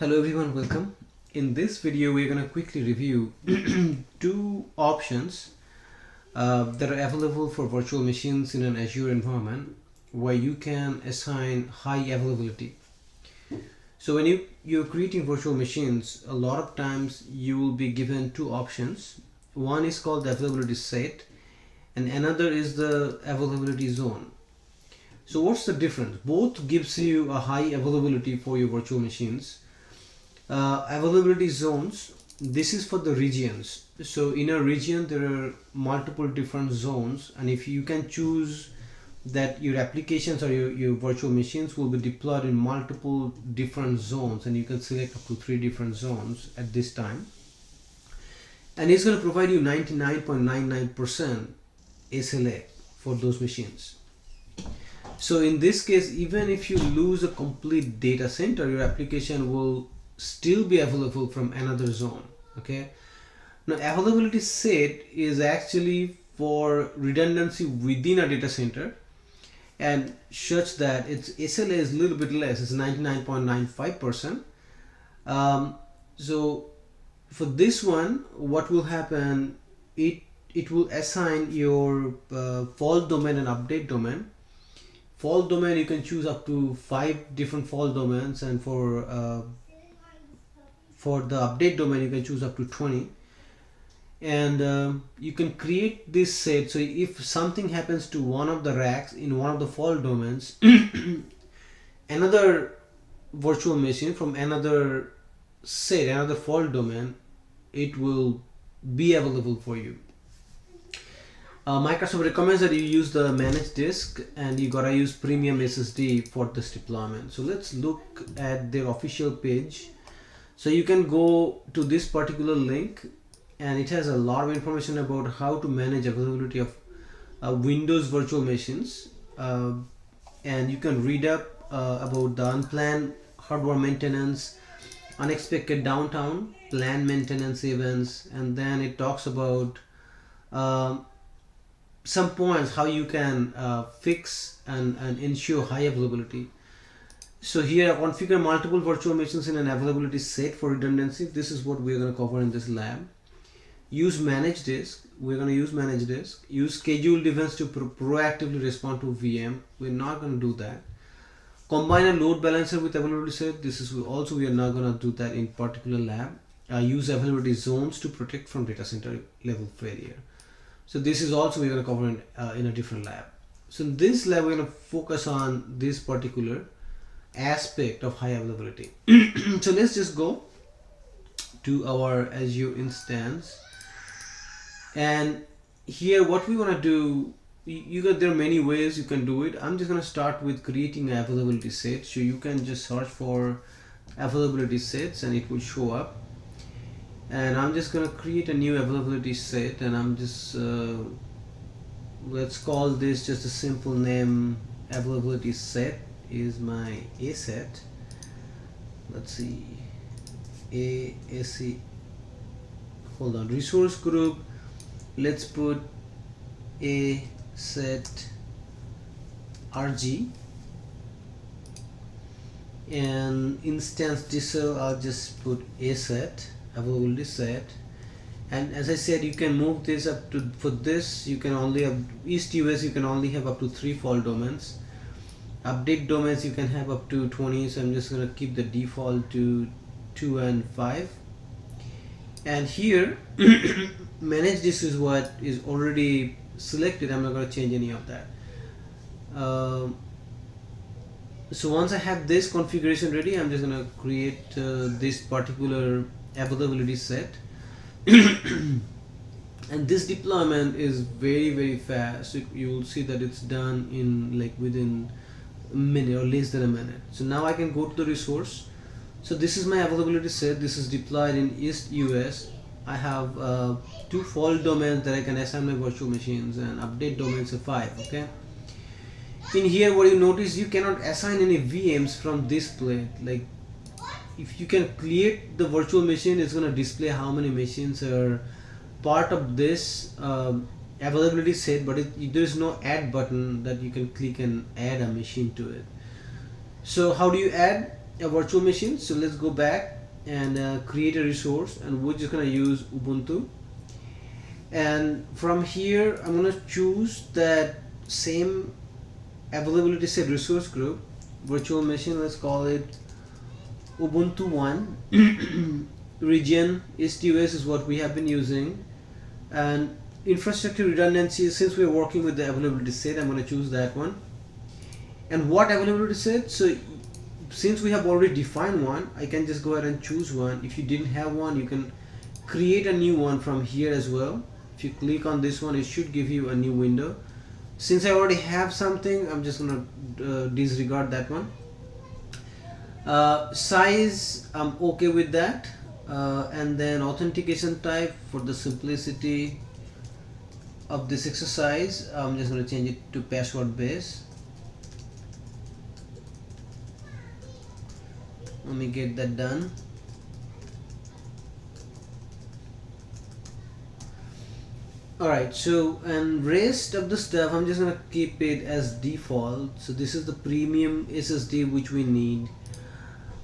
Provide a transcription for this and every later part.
Hello everyone, welcome. In this video we're going to quickly review two options that are available for virtual machines in an Azure environment where you can assign high availability. So when you're creating virtual machines, a lot of times you will be given two options. One is called the availability set and another is the availability zone. So what's the difference? Both gives you a high availability for your virtual machines. Availability zones, this is for the regions. So in a region there are multiple different zones, and if you can choose that your applications or your virtual machines will be deployed in multiple different zones, and you can select up to 3 different zones at this time, and it's going to provide you 99.99% SLA for those machines. So in this case, even if you lose a complete data center, your application will still be available from another zone. Okay, now availability set is actually for redundancy within a data center, and such that its SLA is a little bit less. It's 99.95%. So for this one, what will happen, it will assign your fault domain and update domain. Fault domain, you can choose up to 5 different fault domains, and for the update domain you can choose up to 20, and you can create this set. So if something happens to one of the racks in one of the fault domains, another virtual machine from another set, another fault domain, it will be available for you. Microsoft recommends that you use the managed disk, and you gotta use premium SSD for this deployment. So let's look at their official page. So you can go to this particular link, and it has a lot of information about how to manage availability of Windows virtual machines, and you can read up about the unplanned hardware maintenance, unexpected downtime, planned maintenance events, and then it talks about some points how you can fix and ensure high availability. So here, configure multiple virtual machines in an availability set for redundancy. This is what we're going to cover in this lab. Use managed disk. We're going to use managed disk. Use scheduled events to proactively respond to VM. We're not going to do that. Combine a load balancer with availability set. This is also, we are not going to do that in particular lab. Use availability zones to protect from data center level failure. So this is also we're going to cover in a different lab. So in this lab, we're going to focus on this particular aspect of high availability. So let's just go to our Azure instance, and here what we want to do, there are many ways you can do it. I'm just going to start with creating an availability set. So you can just search for availability sets and it will show up, and I'm just going to create a new availability set, and I'm just let's call this just a simple name. Availability set is my A set. Let's see, ASC, hold on, resource group, let's put A set RG, and instance diesel, I'll just put A set, availability set. And as I said, you can move this up to, for this you can only have East US, you can only have up to 3 fault domains. Update domains you can have up to 20, so I'm just going to keep the default to 2 and 5. And here manage this is what is already selected. I'm not going to change any of that. So once I have this configuration ready, I'm just going to create this particular availability set. And this deployment is very fast. So you will see that it's done in like within a minute or less than a minute. So now I can go to the resource. So this is my availability set. This is deployed in East US. I have 2 fault domains that I can assign my virtual machines, and update domains are 5. Okay, in here what you notice, you cannot assign any VMs from this plate. Like if you can create the virtual machine, it's going to display how many machines are part of this availability set, but there is no add button that you can click and add a machine to it. So how do you add? a virtual machine. So let's go back and create a resource, and we're just gonna use Ubuntu. And from here I'm gonna choose that same availability set resource group, virtual machine, let's call it Ubuntu 1. Region STUS is what we have been using, and infrastructure redundancy, since we're working with the availability set, I'm going to choose that one. And what availability set? So since we have already defined one, I can just go ahead and choose one. If you didn't have one, you can create a new one from here as well. If you click on this one, it should give you a new window. Since I already have something, I'm just going to disregard that one. Size, I'm okay with that. And then authentication type, for the simplicity of this exercise, I'm just going to change it to password based. Let me get that done. Alright, so and rest of the stuff I'm just going to keep it as default. So this is the premium SSD which we need.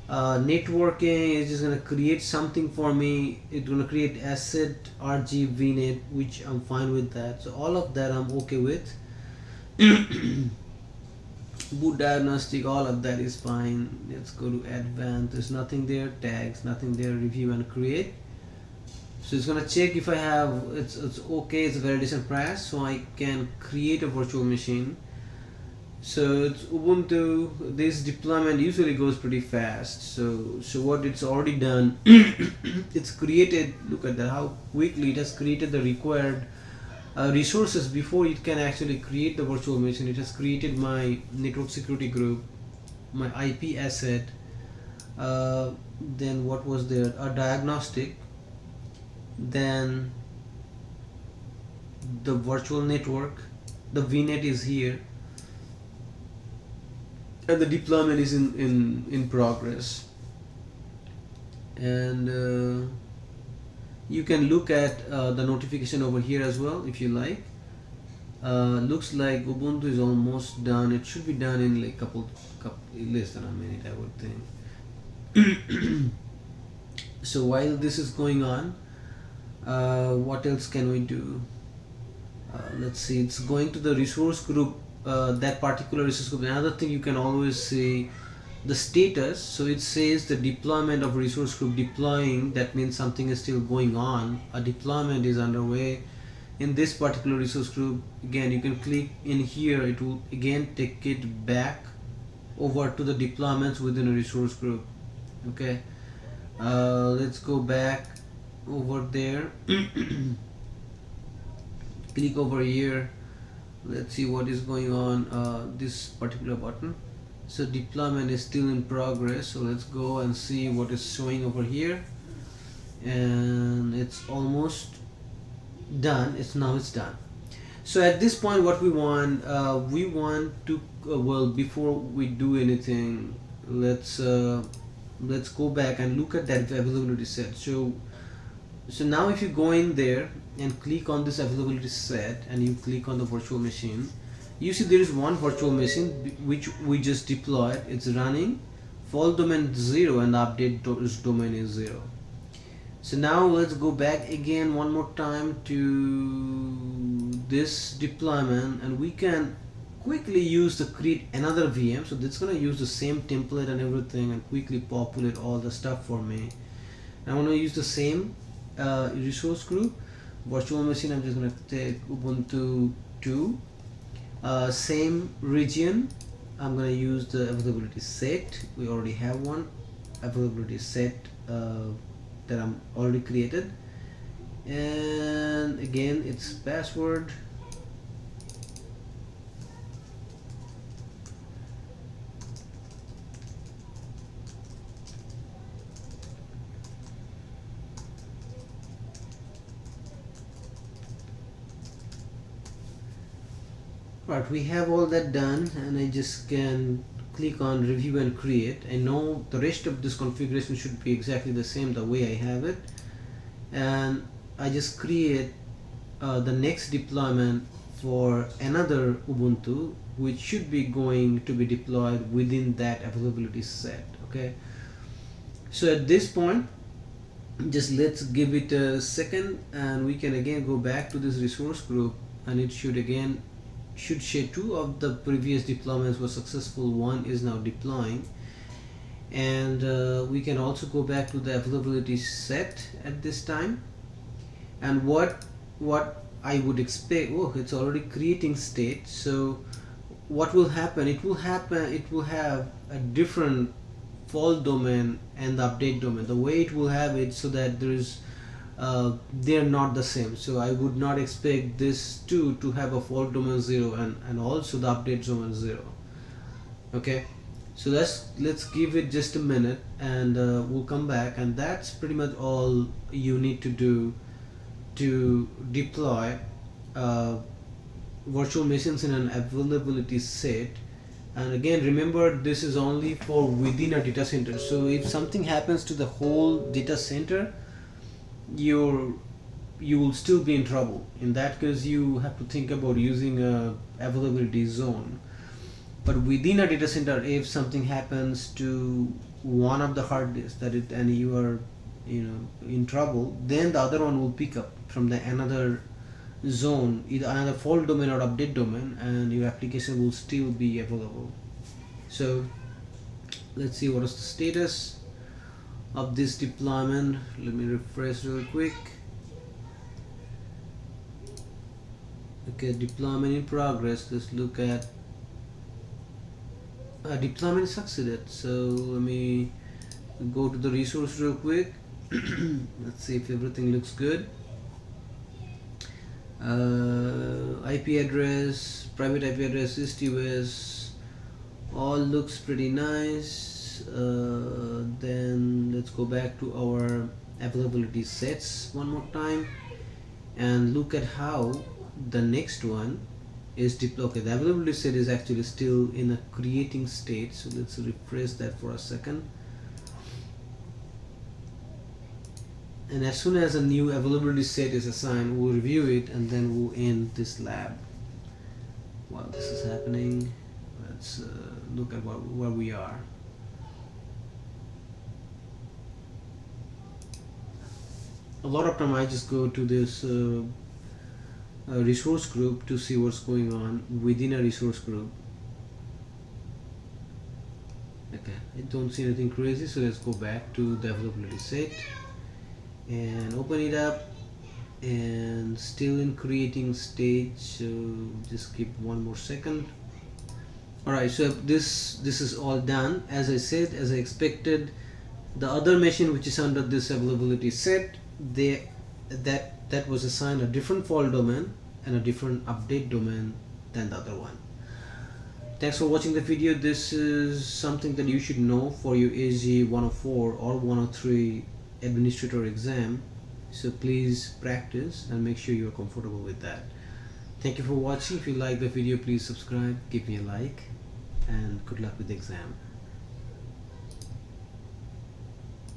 Networking is just going to create something for me. It's going to create asset RG VNet, which I'm fine with that. So all of that I'm okay with. Boot diagnostic, all of that is fine. Let's go to advanced. There's nothing there. Tags, nothing there. Review and create. So it's going to check if I have it's okay, it's a validation price, so I can create a virtual machine. So it's Ubuntu. This deployment usually goes pretty fast. So what it's already done, it's created, look at that, how quickly it has created the required resources before it can actually create the virtual machine. It has created my network security group, my IP asset, then what was there, a diagnostic, then the virtual network, the VNet is here, and the deployment is in progress. And you can look at the notification over here as well if you like. Looks like Ubuntu is almost done. It should be done in like couple less than a minute, I would think. So while this is going on, what else can we do? Let's see, it's going to the resource group, that particular resource group. Another thing, you can always see the status. So it says the deployment of resource group deploying. That means something is still going on. A deployment is underway in this particular resource group. Again, you can click in here, it will again take it back over to the deployments within a resource group. Okay, let's go back over there. Click over here, let's see what is going on this particular button. So deployment is still in progress, so let's go and see what is showing over here, and it's almost done. It's done. So at this point, what we want to well, before we do anything, let's go back and look at that availability set. So now if you go in there and click on this availability set and you click on the virtual machine, you see there is one virtual machine which we just deployed. It's running, fault domain 0 and the update domain is 0. So now let's go back again one more time to this deployment, and we can quickly use the create another VM. So that's going to use the same template and everything and quickly populate all the stuff for me. I want to use the same resource group, virtual machine. I'm just going to take Ubuntu 2, same region. I'm going to use the availability set. We already have one availability set that I'm already created, and again it's password. Right, we have all that done, and I just can click on review and create. I know the rest of this configuration should be exactly the same the way I have it, and I just create the next deployment for another Ubuntu which should be going to be deployed within that availability set. Okay, So at this point, just let's give it a second, and we can again go back to this resource group, and it should say 2 of the previous deployments were successful, 1 is now deploying. And we can also go back to the availability set at this time, and what I would expect, oh, it's already creating state. So what will happen, it will have a different fault domain and the update domain. The way it will have it, so that they're not the same. So I would not expect this to have a fault domain 0 and also the update domain 0. Okay, so let's give it just a minute, and we'll come back, and that's pretty much all you need to do to deploy virtual machines in an availability set. And again, remember, this is only for within a data center. So if something happens to the whole data center, you will still be in trouble. In that case, you have to think about using a availability zone. But within a data center, if something happens to one of the hard disks and you are in trouble, then the other one will pick up from the another zone, either another fault domain or update domain, and your application will still be available. So let's see what is the status of this deployment. Let me refresh real quick. Okay, deployment in progress. Let's look at deployment succeeded. So let me go to the resource real quick. Let's see if everything looks good. IP address, private IP address, east-west, all looks pretty nice. Then let's go back to our availability sets one more time and look at how the next one is deployed. Okay, the availability set is actually still in a creating state, so let's refresh that for a second. And as soon as a new availability set is assigned, we'll review it, and then we'll end this lab. While this is happening, let's look at where we are. A lot of time I just go to this resource group to see what's going on within a resource group. Okay, I don't see anything crazy, so let's go back to the availability set and open it up, and still in creating stage, so just give one more second. Alright, so this is all done. As I said, as I expected, the other machine which is under this availability set, that was assigned a different fault domain and a different update domain than the other one. Thanks for watching the video. This is something that you should know for your AZ104 or 103 administrator exam, so please practice and make sure you're comfortable with that. Thank you for watching. If you like the video, please subscribe, give me a like, and good luck with the exam.